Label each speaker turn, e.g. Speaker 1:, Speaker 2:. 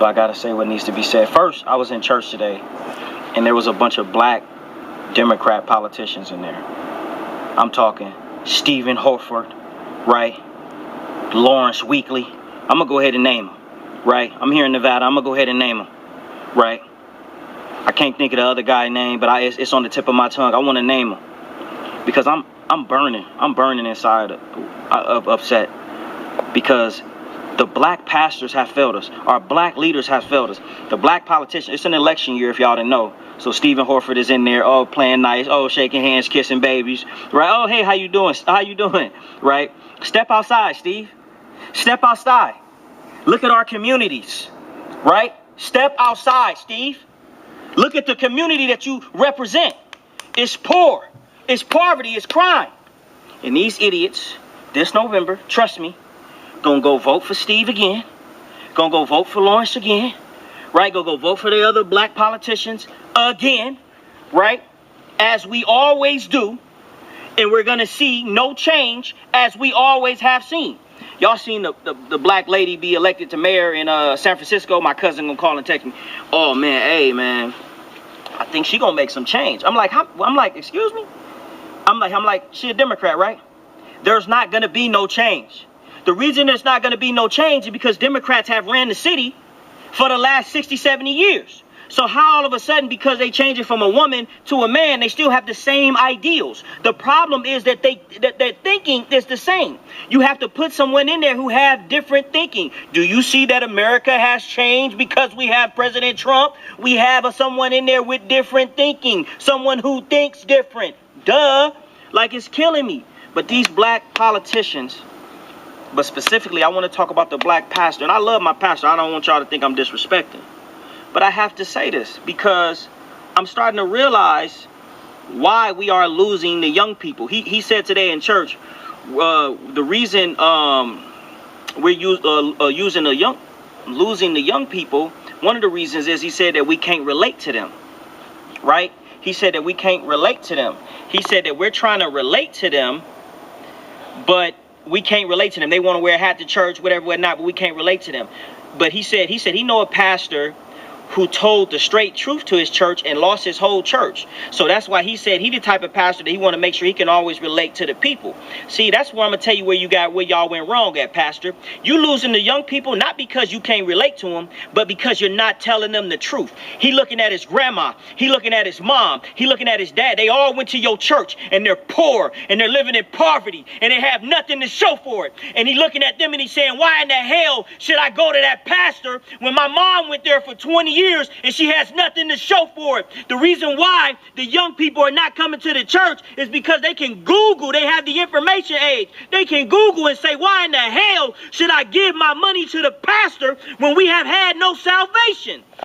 Speaker 1: so I gotta say what needs to be said. First, I was in church today, and there was a bunch of black Democrat politicians in there. I'm talking Stephen Horford, right? Lawrence Weekly. I'm gonna go ahead and name them, right? I'm here in Nevada. I'm gonna go ahead and name them, right? I can't think of the other guy's name, but it's on the tip of my tongue. I want to name him because I'm burning. I'm burning inside of upset because the black pastors have failed us. Our black leaders have failed us. The black politicians. It's an election year, if y'all didn't know. So Stephen Horford is in there, oh, playing nice, oh, shaking hands, kissing babies, right? Oh, hey, how you doing? How you doing? Right? Step outside, Steve. Step outside. Look at our communities, right? Step outside, Steve. Look at the community that you represent. It's poor. It's poverty. It's crime. And these idiots, this November, trust me, gonna go vote for Steve again. Gonna go vote for Lawrence again. Right? Gonna go vote for the other black politicians again. Right? As we always do. And we're gonna see no change as we always have seen. Y'all seen the black lady be elected to mayor in San Francisco? My cousin gonna call and text me. Oh man, hey man, I think she gonna make some change. I'm like, excuse me? I'm like, she a Democrat, right? There's not gonna be no change. The reason there's not gonna be no change is because Democrats have ran the city for the last 60, 70 years. So how all of a sudden, because they change it from a woman to a man, they still have the same ideals? The problem is that their thinking is the same. You have to put someone in there who have different thinking. Do you see that America has changed because we have President Trump? We have someone in there with different thinking, someone who thinks different. Duh, like it's killing me. But these black politicians, but specifically, I want to talk about the black pastor. And I love my pastor. I don't want y'all to think I'm disrespecting. But I have to say this because I'm starting to realize why we are losing the young people. He said today in church, the reason we're losing the young people, one of the reasons is he said that we can't relate to them, right? He said that we can't relate to them. He said that we're trying to relate to them, but we can't relate to them. They want to wear a hat to church, whatever, whatnot, but we can't relate to them. But he said he know a pastor who told the straight truth to his church and lost his whole church. So that's why he said he the type of pastor that he want to make sure he can always relate to the people. See, that's where I'm gonna tell you where y'all went wrong at, Pastor. You losing the young people not because you can't relate to them, but because you're not telling them the truth. He looking at his grandma, he looking at his mom, he looking at his dad. They all went to your church and they're poor and they're living in poverty and they have nothing to show for it. And he looking at them and he's saying, why in the hell should I go to that pastor when my mom went there for 20 years and she has nothing to show for it? The reason why the young people are not coming to the church is because they can Google. They have the information age. They can Google and say, why in the hell should I give my money to the pastor when we have had no salvation?